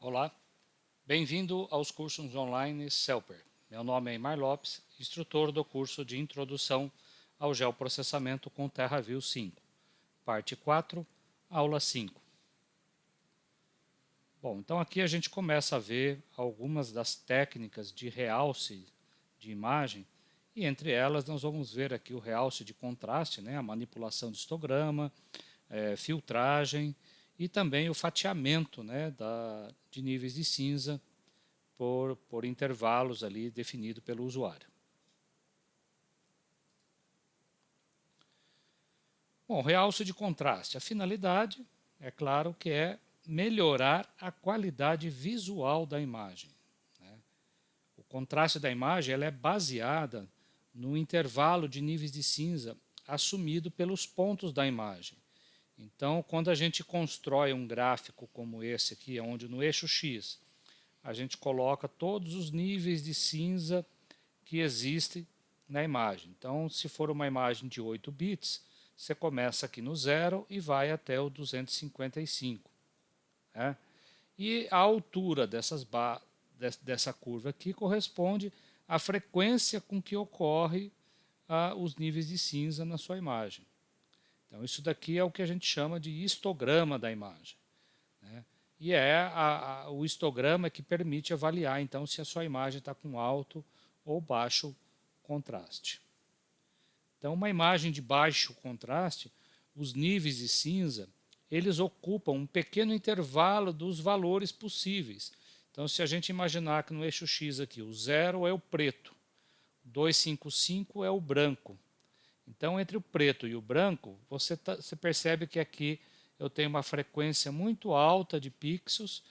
Olá, bem-vindo aos cursos online Celper. Meu nome é Imar Lopes, instrutor do curso de Introdução ao Geoprocessamento com TerraView 5, parte 4, aula 5. Bom, então aqui a gente começa a ver algumas das técnicas de realce de imagem, e entre elas nós vamos ver aqui o realce de contraste, né, a manipulação de histograma, filtragem e também o fatiamento, né, de níveis de cinza por intervalos ali definido pelo usuário. Bom, realce de contraste. A finalidade, é claro, que é melhorar a qualidade visual da imagem. O contraste da imagem ela é baseada no intervalo de níveis de cinza assumido pelos pontos da imagem. Então, quando a gente constrói um gráfico como esse aqui, onde no eixo X a gente coloca todos os níveis de cinza que existem na imagem. Então, se for uma imagem de 8 bits, você começa aqui no 0 e vai até o 255. Né? E a altura dessa curva aqui corresponde à frequência com que ocorre os níveis de cinza na sua imagem. Então, isso daqui é o que a gente chama de histograma da imagem. Né? E é o histograma que permite avaliar, então, se a sua imagem está com alto ou baixo contraste. Então, uma imagem de baixo contraste, os níveis de cinza, eles ocupam um pequeno intervalo dos valores possíveis. Então, se a gente imaginar que no eixo X aqui, o 0 é o preto, 255 é o branco. Então, entre o preto e o branco, você percebe que aqui eu tenho uma frequência muito alta de pixels,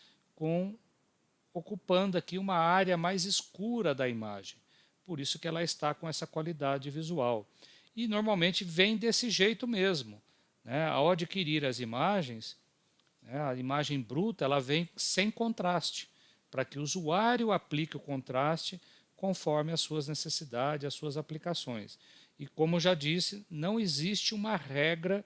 ocupando aqui uma área mais escura da imagem. Por isso que ela está com essa qualidade visual. E normalmente vem desse jeito mesmo. Né? Ao adquirir as imagens, né, a imagem bruta ela vem sem contraste, para que o usuário aplique o contraste conforme as suas necessidades, as suas aplicações. E como já disse, não existe uma regra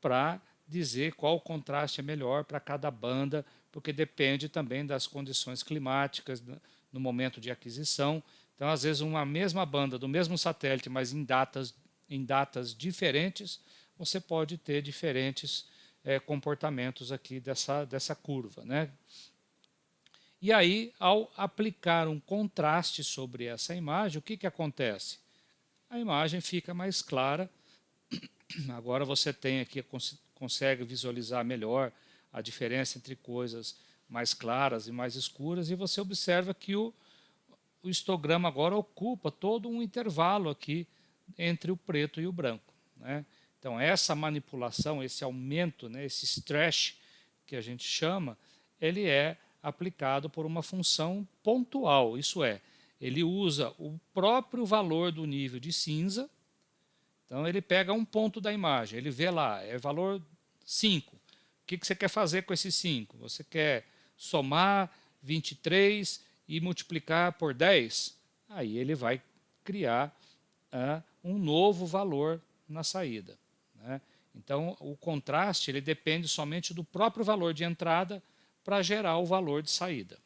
para dizer qual contraste é melhor para cada banda, porque depende também das condições climáticas no momento de aquisição. Então, às vezes, uma mesma banda do mesmo satélite, mas em datas diferentes, você pode ter diferentes comportamentos aqui dessa curva. Né? E aí, ao aplicar um contraste sobre essa imagem, o que acontece? A imagem fica mais clara. Agora você tem aqui, consegue visualizar melhor a diferença entre coisas mais claras e mais escuras, e você observa que o histograma agora ocupa todo um intervalo aqui entre o preto e o branco. Né? Então essa manipulação, esse aumento, né, esse stretch que a gente chama, ele é aplicado por uma função pontual, isso é, ele usa o próprio valor do nível de cinza. Então ele pega um ponto da imagem, ele vê lá, é valor 5. O que você quer fazer com esse 5? Você quer somar 23 e multiplicar por 10? Aí ele vai criar um novo valor na saída. Né? Então o contraste ele depende somente do próprio valor de entrada para gerar o valor de saída.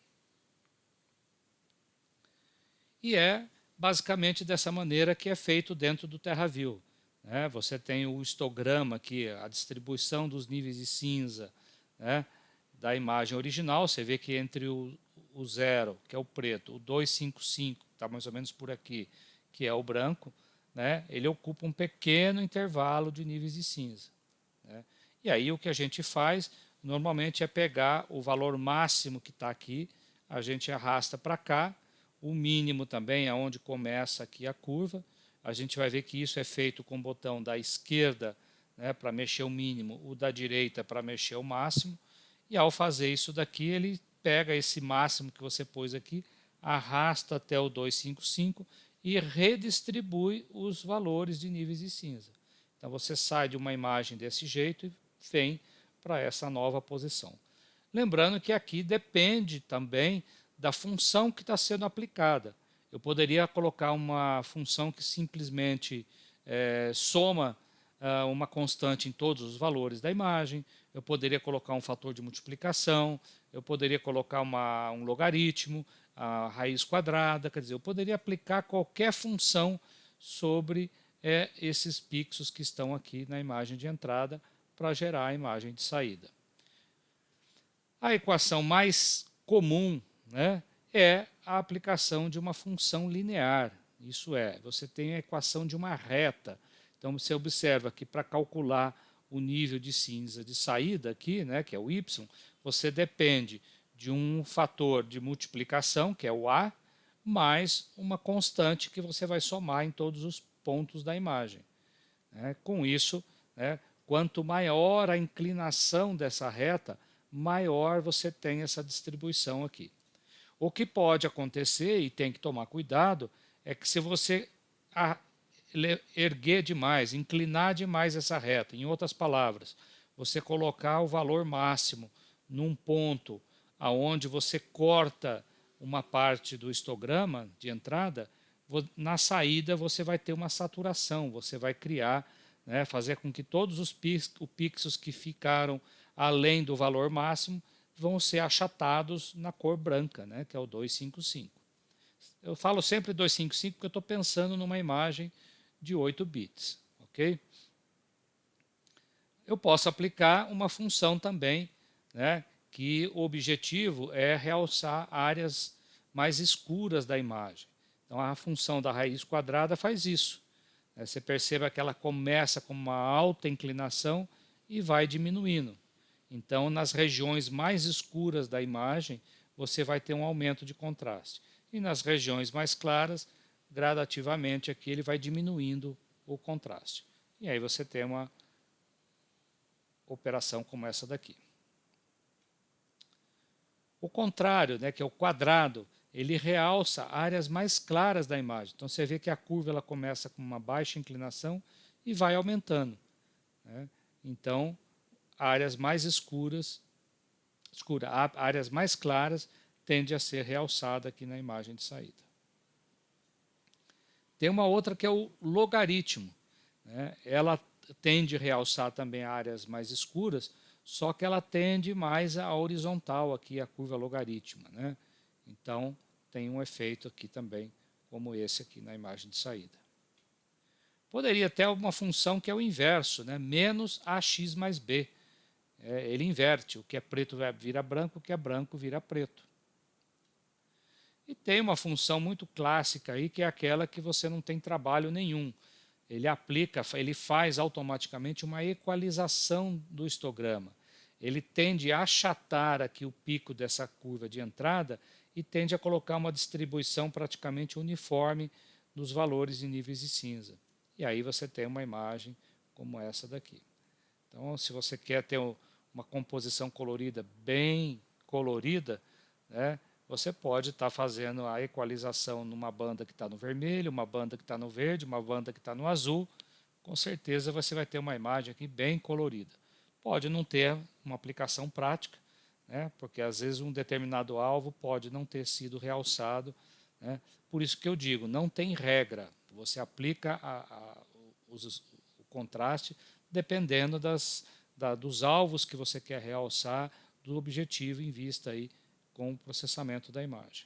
E é basicamente dessa maneira que é feito dentro do TerraView. Né? Você tem o histograma aqui, a distribuição dos níveis de cinza, né, da imagem original. Você vê que entre o 0, que é o preto, o 255, que está mais ou menos por aqui, que é o branco, né, ele ocupa um pequeno intervalo de níveis de cinza. Né? E aí o que a gente faz normalmente é pegar o valor máximo que está aqui, a gente arrasta para cá, o mínimo também é onde começa aqui a curva. A gente vai ver que isso é feito com o botão da esquerda, né, para mexer o mínimo, o da direita para mexer o máximo. E ao fazer isso daqui, ele pega esse máximo que você pôs aqui, arrasta até o 255 e redistribui os valores de níveis de cinza. Então você sai de uma imagem desse jeito e vem para essa nova posição. Lembrando que aqui depende também da função que está sendo aplicada. Eu poderia colocar uma função que simplesmente soma uma constante em todos os valores da imagem, eu poderia colocar um fator de multiplicação, eu poderia colocar um logaritmo, a raiz quadrada, quer dizer, eu poderia aplicar qualquer função sobre esses pixels que estão aqui na imagem de entrada para gerar a imagem de saída. A equação mais comum, né, é a aplicação de uma função linear. Isso é, você tem a equação de uma reta. Então você observa que para calcular o nível de cinza de saída aqui, né, que é o y, você depende de um fator de multiplicação, que é o a, mais uma constante que você vai somar em todos os pontos da imagem. Com isso, quanto maior a inclinação dessa reta, maior você tem essa distribuição aqui. O que pode acontecer, e tem que tomar cuidado, é que se você erguer demais, inclinar demais essa reta, em outras palavras, você colocar o valor máximo num ponto aonde você corta uma parte do histograma de entrada, na saída você vai ter uma saturação, você vai criar, fazer com que todos os pixels que ficaram além do valor máximo vão ser achatados na cor branca, que é o 255. Eu falo sempre 255 porque eu estou pensando numa imagem de 8 bits. Ok? Eu posso aplicar uma função também, que o objetivo é realçar áreas mais escuras da imagem. Então a função da raiz quadrada faz isso. Você perceba que ela começa com uma alta inclinação e vai diminuindo. Então, nas regiões mais escuras da imagem, você vai ter um aumento de contraste. E nas regiões mais claras, gradativamente, aqui ele vai diminuindo o contraste. E aí você tem uma operação como essa daqui. O contrário, que é o quadrado, ele realça áreas mais claras da imagem. Então você vê que a curva ela começa com uma baixa inclinação e vai aumentando. Então, áreas mais áreas mais claras tende a ser realçada aqui na imagem de saída. Tem uma outra que é o logaritmo. Ela tende a realçar também áreas mais escuras, só que ela tende mais à horizontal aqui, a curva logarítmica. Então, tem um efeito aqui também, como esse aqui na imagem de saída. Poderia ter uma função que é o inverso, menos ax mais b. Ele inverte, o que é preto vira branco, o que é branco vira preto. E tem uma função muito clássica aí, que é aquela que você não tem trabalho nenhum. Ele faz automaticamente uma equalização do histograma. Ele tende a achatar aqui o pico dessa curva de entrada e tende a colocar uma distribuição praticamente uniforme dos valores em níveis de cinza. E aí você tem uma imagem como essa daqui. Então, se você quer ter uma composição colorida bem colorida, você pode estar fazendo a equalização numa banda que está no vermelho, uma banda que está no verde, uma banda que está no azul. Com certeza você vai ter uma imagem aqui bem colorida. Pode não ter uma aplicação prática, porque às vezes um determinado alvo pode não ter sido realçado. Por isso que eu digo, não tem regra. Você aplica o contraste dependendo dos alvos que você quer realçar, do objetivo em vista aí com o processamento da imagem.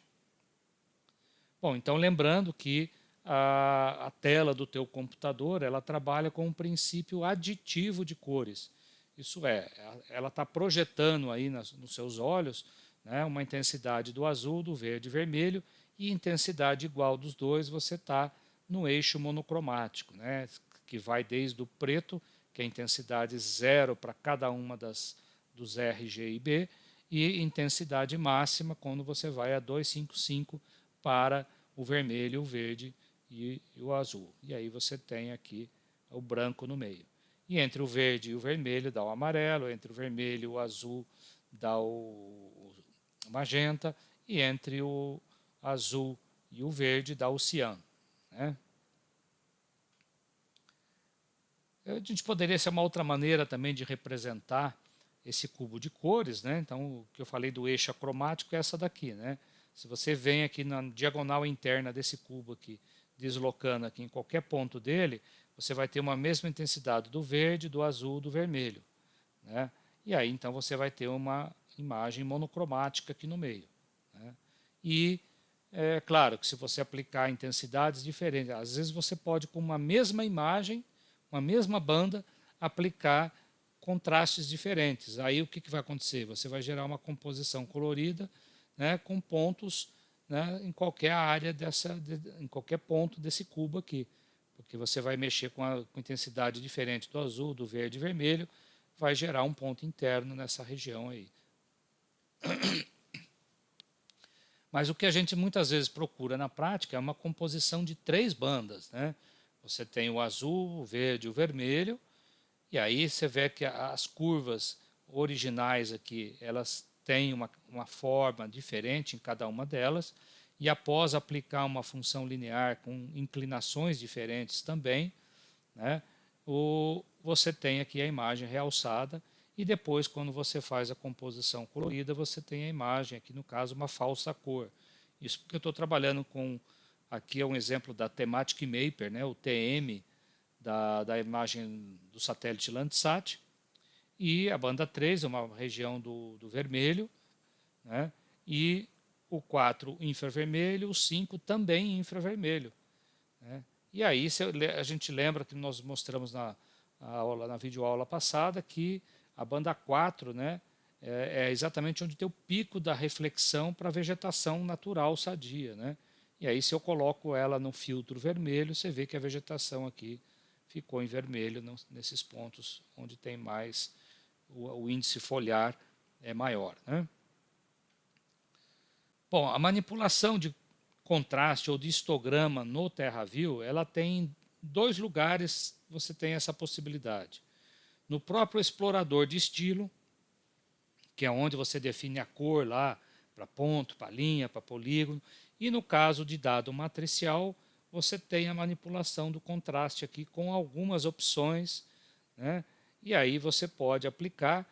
Bom, então lembrando que a tela do teu computador ela trabalha com um princípio aditivo de cores. Isso é, ela está projetando aí nos seus olhos uma intensidade do azul, do verde e vermelho, e intensidade igual dos dois você está no eixo monocromático, que vai desde o preto, que é a intensidade 0 para cada uma dos R, G e B, e intensidade máxima quando você vai a 255 para o vermelho, o verde e o azul. E aí você tem aqui o branco no meio. E entre o verde e o vermelho dá o amarelo, entre o vermelho e o azul dá o magenta, e entre o azul e o verde dá o ciano. A gente poderia ser uma outra maneira também de representar esse cubo de cores, Então, o que eu falei do eixo acromático é essa daqui, Se você vem aqui na diagonal interna desse cubo aqui, deslocando aqui em qualquer ponto dele, você vai ter uma mesma intensidade do verde, do azul, do vermelho, né? E aí então você vai ter uma imagem monocromática aqui no meio, né? E é claro que se você aplicar intensidades diferentes, às vezes você pode com uma mesma imagem, uma mesma banda, aplicar contrastes diferentes. Aí o que vai acontecer? Você vai gerar uma composição colorida, né, com pontos, né, em qualquer área em qualquer ponto desse cubo aqui, porque você vai mexer com intensidade diferente do azul, do verde e vermelho, vai gerar um ponto interno nessa região aí. Mas o que a gente muitas vezes procura na prática é uma composição de 3 bandas, né? Você tem o azul, o verde e o vermelho, e aí você vê que as curvas originais aqui, elas têm uma forma diferente em cada uma delas, e após aplicar uma função linear com inclinações diferentes também, né, você tem aqui a imagem realçada, e depois, quando você faz a composição colorida, você tem a imagem, aqui no caso, uma falsa cor. Isso porque eu estou trabalhando com, aqui é um exemplo da Thematic Mapper, né, o TM, da imagem do satélite Landsat, e a banda 3 é uma região do vermelho, né, e o 4 infravermelho, o 5 também infravermelho, né. E aí a gente lembra que nós mostramos na videoaula passada que a banda 4, né, é exatamente onde tem o pico da reflexão para a vegetação natural sadia, né. E aí se eu coloco ela no filtro vermelho, você vê que a vegetação aqui ficou em vermelho nesses pontos onde tem mais, o índice foliar é maior, né. Bom, a manipulação de contraste ou de histograma no TerraView, ela tem 2 lugares, você tem essa possibilidade. No próprio explorador de estilo, que é onde você define a cor lá, para ponto, para linha, para polígono, e no caso de dado matricial, você tem a manipulação do contraste aqui com algumas opções, né? E aí você pode aplicar,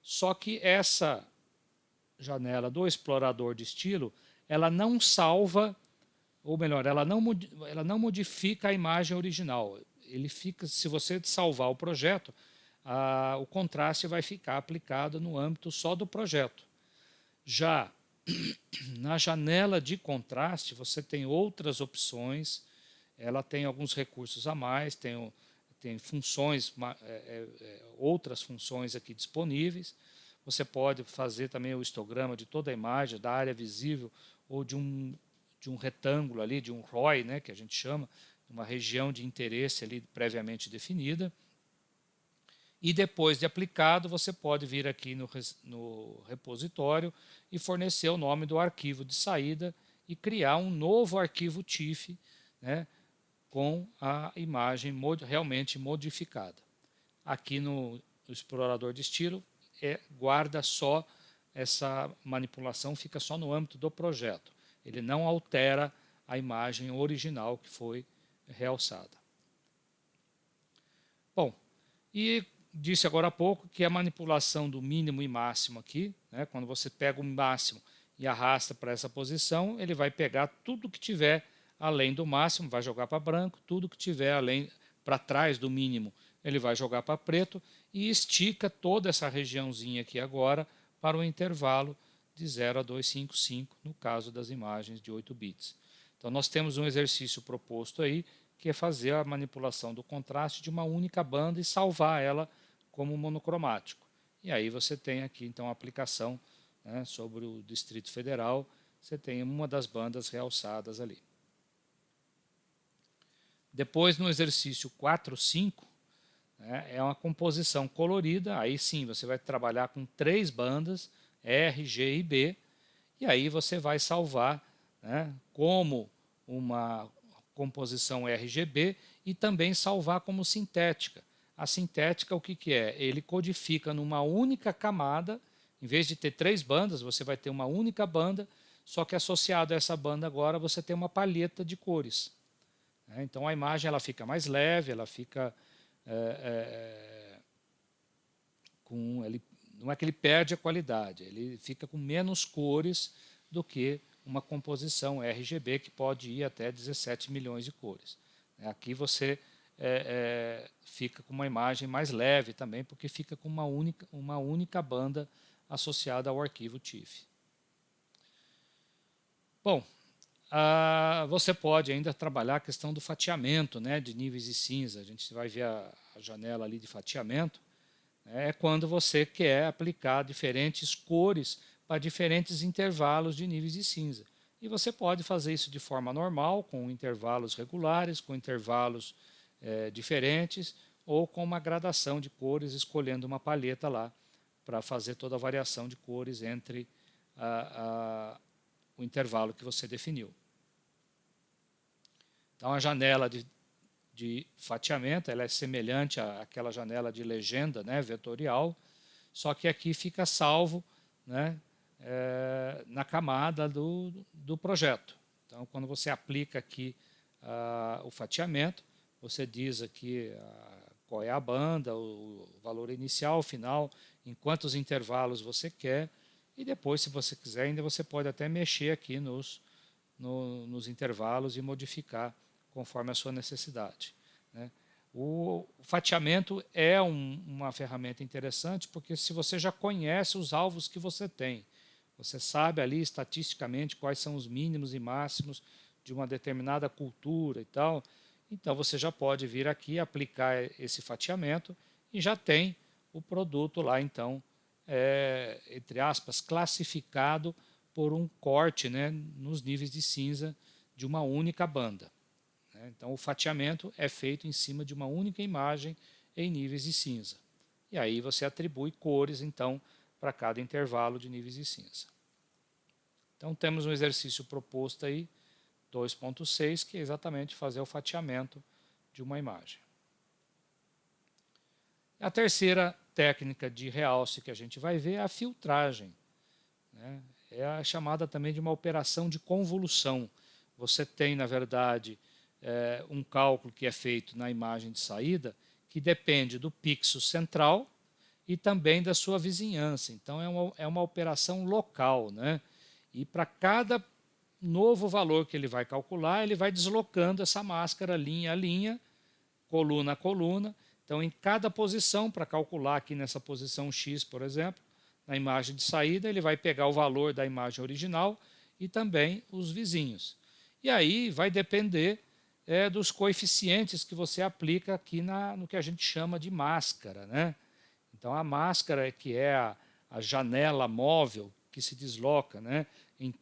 só que essa janela do explorador de estilo, ela não salva, ou melhor, ela não modifica a imagem original. Ele fica, se você salvar o projeto, o contraste vai ficar aplicado no âmbito só do projeto. Já na janela de contraste, você tem outras opções, ela tem alguns recursos a mais, tem funções, outras funções aqui disponíveis. Você pode fazer também o histograma de toda a imagem, da área visível, ou de um retângulo ali, de um ROI, né, que a gente chama, uma região de interesse ali previamente definida. E depois de aplicado, você pode vir aqui no repositório e fornecer o nome do arquivo de saída e criar um novo arquivo TIFF, né, com a imagem realmente modificada. Aqui no explorador de estilo, guarda só essa manipulação, fica só no âmbito do projeto. Ele não altera a imagem original que foi realçada. Bom, e disse agora há pouco que a manipulação do mínimo e máximo aqui, né, quando você pega o máximo e arrasta para essa posição, ele vai pegar tudo que tiver além do máximo, vai jogar para branco, tudo que tiver além para trás do mínimo, ele vai jogar para preto e estica toda essa regiãozinha aqui agora para o intervalo de 0 a 255, no caso das imagens de 8 bits. Então nós temos um exercício proposto aí, que é fazer a manipulação do contraste de uma única banda e salvar ela como monocromático. E aí você tem aqui então a aplicação, né, sobre o Distrito Federal, você tem uma das bandas realçadas ali. Depois no exercício 4.5, né, é uma composição colorida, aí sim você vai trabalhar com 3 bandas, R, G e B, e aí você vai salvar, né, como uma composição RGB e também salvar como sintética. A sintética, o que é? Ele codifica numa única camada, em vez de ter 3 bandas, você vai ter uma única banda, só que associado a essa banda agora você tem uma palheta de cores. Então a imagem ela fica mais leve, ela fica não é que ele perde a qualidade, ele fica com menos cores do que uma composição RGB que pode ir até 17 milhões de cores. Aqui você fica com uma imagem mais leve também, porque fica com uma única banda associada ao arquivo TIFF. Bom, você pode ainda trabalhar a questão do fatiamento, né, de níveis de cinza. A gente vai ver a janela ali de fatiamento. É quando você quer aplicar diferentes cores para diferentes intervalos de níveis de cinza. E você pode fazer isso de forma normal, com intervalos regulares, com intervalos diferentes, ou com uma gradação de cores, escolhendo uma paleta lá para fazer toda a variação de cores entre o intervalo que você definiu. Então, a janela de fatiamento ela é semelhante àquela janela de legenda, né, vetorial, só que aqui fica salvo, né, na camada do projeto. Então, quando você aplica aqui o fatiamento, você diz aqui qual é a banda, o valor inicial, final, em quantos intervalos você quer, e depois, se você quiser, ainda você pode até mexer aqui nos intervalos e modificar conforme a sua necessidade, né? O fatiamento é uma ferramenta interessante, porque se você já conhece os alvos que você tem, você sabe ali estatisticamente quais são os mínimos e máximos de uma determinada cultura e tal, então você já pode vir aqui aplicar esse fatiamento e já tem o produto lá, então, entre aspas, classificado por um corte, né, nos níveis de cinza de uma única banda. Então, o fatiamento é feito em cima de uma única imagem em níveis de cinza. E aí você atribui cores, então, para cada intervalo de níveis de cinza. Então, temos um exercício proposto aí, 2.6, que é exatamente fazer o fatiamento de uma imagem. A terceira técnica de realce que a gente vai ver é a filtragem, né? É a chamada também de uma operação de convolução. Você tem, na verdade, um cálculo que é feito na imagem de saída que depende do pixel central e também da sua vizinhança. Então, é uma operação local, né? E para cada novo valor que ele vai calcular, ele vai deslocando essa máscara linha a linha, coluna a coluna. Então, em cada posição, para calcular aqui nessa posição X, por exemplo, na imagem de saída, ele vai pegar o valor da imagem original e também os vizinhos. E aí vai depender dos coeficientes que você aplica aqui no que a gente chama de máscara, né? Então, a máscara, que é a janela móvel que se desloca, né,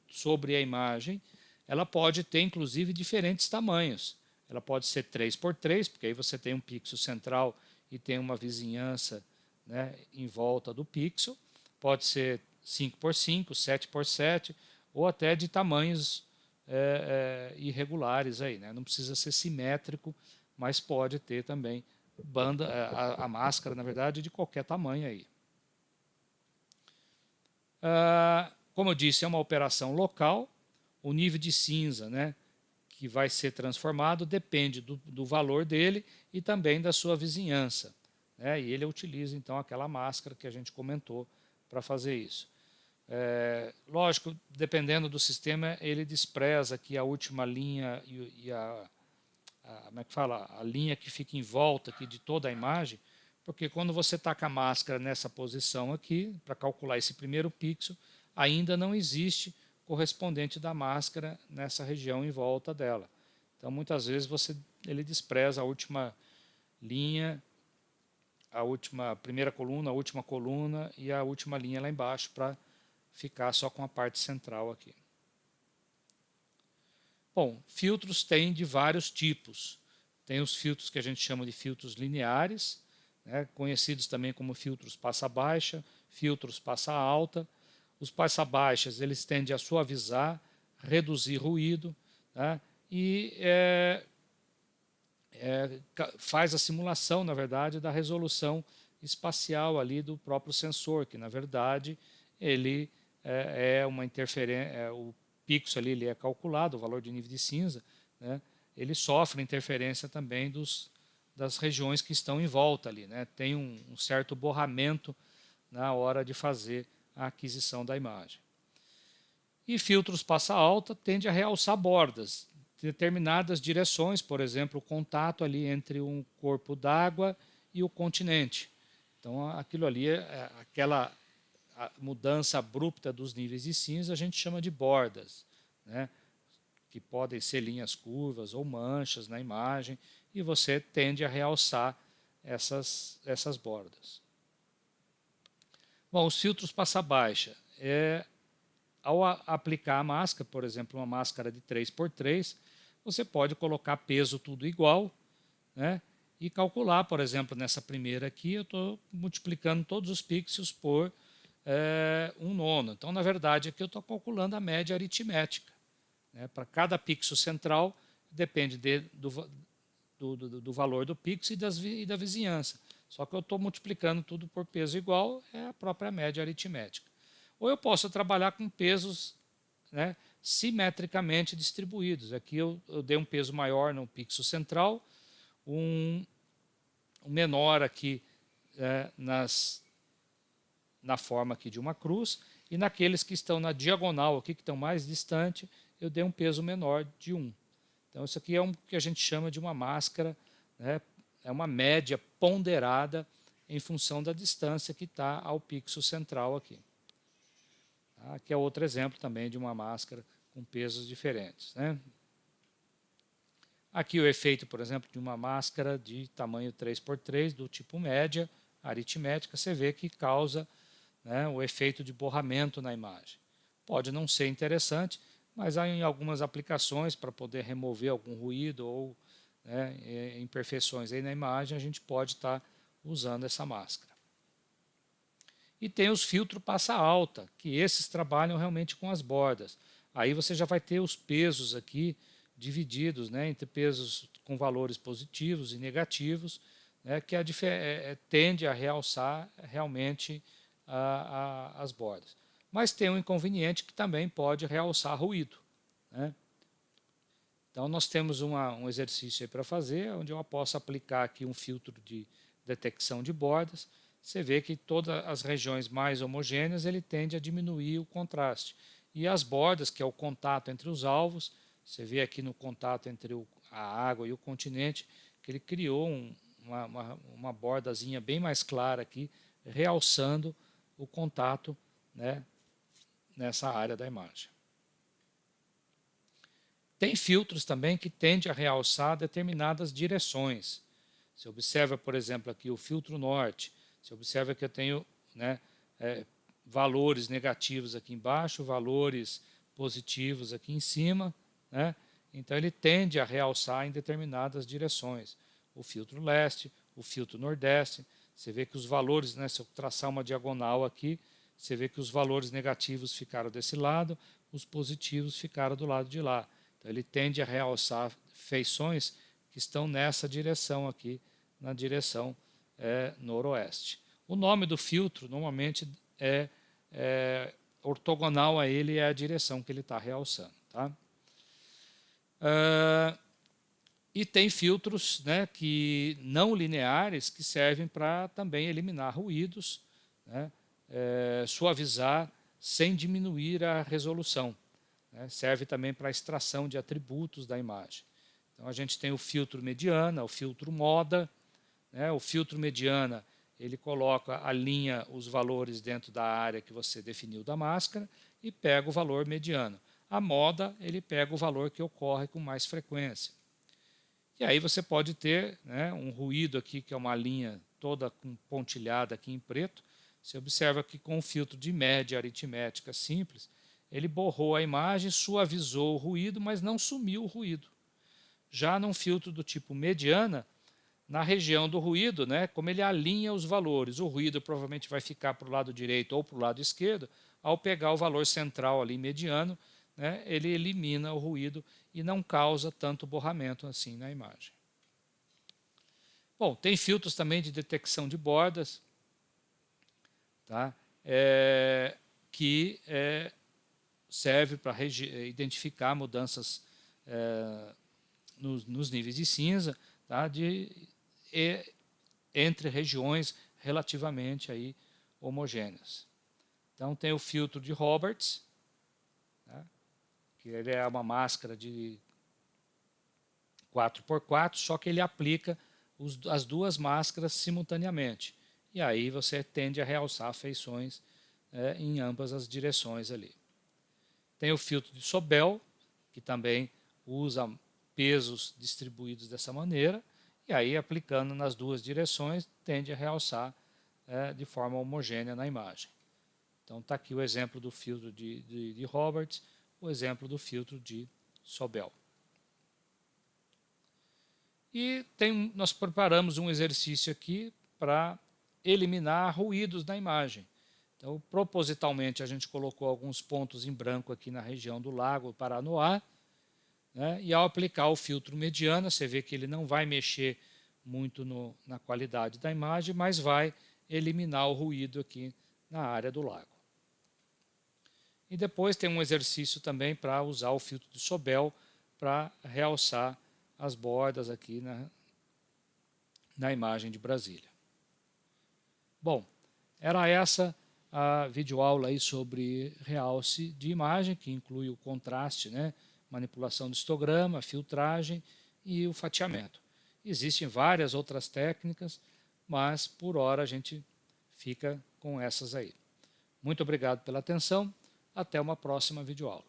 sobre a imagem, ela pode ter, inclusive, diferentes tamanhos. Ela pode ser 3x3, porque aí você tem um pixel central e tem uma vizinhança, né, em volta do pixel. Pode ser 5x5, 7x7, ou até de tamanhos irregulares aí, né? Não precisa ser simétrico, mas pode ter também banda, a máscara, na verdade, de qualquer tamanho aí. Como eu disse, é uma operação local. O nível de cinza, né, que vai ser transformado depende do valor dele e também da sua vizinhança, né? E ele utiliza então aquela máscara que a gente comentou para fazer isso. Lógico, dependendo do sistema, ele despreza aqui a última linha e como é que fala? A linha que fica em volta aqui de toda a imagem, porque quando você está com a máscara nessa posição aqui, para calcular esse primeiro pixel, ainda não existe correspondente da máscara nessa região em volta dela. Então, muitas vezes ele despreza a última linha, a primeira coluna, a última coluna e a última linha lá embaixo para ficar só com a parte central aqui. Bom, filtros tem de vários tipos. Tem os filtros que a gente chama de filtros lineares, né, conhecidos também como filtros passa-baixa, filtros passa-alta. Os passa-baixas, eles tendem a suavizar, reduzir ruído, né, e faz a simulação, na verdade, da resolução espacial ali do próprio sensor, que, na verdade, ele é uma interferência, o pixel ali ele é calculado, o valor de nível de cinza, né, ele sofre interferência também das regiões que estão em volta ali, né, tem um certo borramento na hora de fazer a aquisição da imagem. E filtros passa alta tende a realçar bordas, determinadas direções, por exemplo, o contato ali entre um corpo d'água e o continente. Então, aquilo ali, aquela mudança abrupta dos níveis de cinza, a gente chama de bordas, né? Que podem ser linhas curvas ou manchas na imagem, e você tende a realçar essas bordas. Bom, os filtros passa baixa. Ao aplicar a máscara, por exemplo, uma máscara de 3x3, você pode colocar peso tudo igual, né? E calcular, por exemplo, nessa primeira aqui, eu estou multiplicando todos os pixels por 1/9. Então, na verdade, aqui eu estou calculando a média aritmética. Né? Para cada pixel central, depende do valor do pixel e da vizinhança. Só que eu estou multiplicando tudo por peso igual, é a própria média aritmética. Ou eu posso trabalhar com pesos, né, simetricamente distribuídos. Aqui eu dei um peso maior no pixel central, um menor aqui na forma aqui de uma cruz, e naqueles que estão na diagonal, aqui que estão mais distante, eu dei um peso menor de 1. Então isso aqui é o que a gente chama de uma máscara, né, é uma média ponderada em função da distância que está ao pixel central aqui. Aqui é outro exemplo também de uma máscara com pesos diferentes, né? Aqui o efeito, por exemplo, de uma máscara de tamanho 3x3 do tipo média, aritmética, você vê que causa, né, o efeito de borramento na imagem. Pode não ser interessante, mas há em algumas aplicações para poder remover algum ruído ou, né, imperfeições aí na imagem, a gente pode estar usando essa máscara. E tem os filtros passa alta, que esses trabalham realmente com as bordas. Aí você já vai ter os pesos aqui divididos, né, entre pesos com valores positivos e negativos, né, que tende a realçar realmente as bordas. Mas tem um inconveniente que também pode realçar ruído, né? Então nós temos um exercício aí para fazer, onde eu posso aplicar aqui um filtro de detecção de bordas. Você vê que todas as regiões mais homogêneas ele tende a diminuir o contraste. E as bordas, que é o contato entre os alvos, você vê aqui no contato entre a água e o continente, que ele criou uma bordazinha bem mais clara aqui, realçando o contato, né, nessa área da imagem. Tem filtros também que tendem a realçar determinadas direções. Você observa, por exemplo, aqui o filtro norte. Você observa que eu tenho, né, valores negativos aqui embaixo, valores positivos aqui em cima, né? Então ele tende a realçar em determinadas direções. O filtro leste, o filtro nordeste. Você vê que os valores, né, se eu traçar uma diagonal aqui, você vê que os valores negativos ficaram desse lado, os positivos ficaram do lado de lá. Então ele tende a realçar feições que estão nessa direção aqui, na direção noroeste. O nome do filtro normalmente é ortogonal a ele, é a direção que ele está realçando. Tá? E tem filtros, né, que não lineares que servem para também eliminar ruídos, né, suavizar sem diminuir a resolução. Né, serve também para a extração de atributos da imagem. Então a gente tem o filtro mediana, o filtro moda. Né, o filtro mediana ele alinha os valores dentro da área que você definiu da máscara e pega o valor mediano. A moda ele pega o valor que ocorre com mais frequência. E aí você pode ter, né, um ruído aqui, que é uma linha toda pontilhada aqui em preto. Você observa que com o filtro de média aritmética simples, ele borrou a imagem, suavizou o ruído, mas não sumiu o ruído. Já num filtro do tipo mediana, na região do ruído, né, como ele alinha os valores, o ruído provavelmente vai ficar para o lado direito ou para o lado esquerdo. Ao pegar o valor central ali mediano, né, ele elimina o ruído e não causa tanto borramento assim na imagem. Bom, tem filtros também de detecção de bordas, tá? Que serve para identificar mudanças nos níveis de cinza, tá? Entre regiões relativamente aí homogêneas. Então tem o filtro de Roberts, tá? que ele é uma máscara de 4x4, só que ele aplica as duas máscaras simultaneamente. E aí você tende a realçar feições em ambas as direções ali. Tem o filtro de Sobel, que também usa pesos distribuídos dessa maneira, e aí aplicando nas duas direções tende a realçar de forma homogênea na imagem. Então está aqui o exemplo do filtro de Roberts, o exemplo do filtro de Sobel. E nós preparamos um exercício aqui para eliminar ruídos na imagem. Então, propositalmente, a gente colocou alguns pontos em branco aqui na região do Lago Paranoá, né? E ao aplicar o filtro mediana, você vê que ele não vai mexer muito na qualidade da imagem, mas vai eliminar o ruído aqui na área do lago. E depois tem um exercício também para usar o filtro de Sobel para realçar as bordas aqui na imagem de Brasília. Bom, era essa a videoaula aí sobre realce de imagem, que inclui o contraste, né, manipulação do histograma, filtragem e o fatiamento. Existem várias outras técnicas, mas por hora a gente fica com essas aí. Muito obrigado pela atenção, até uma próxima videoaula.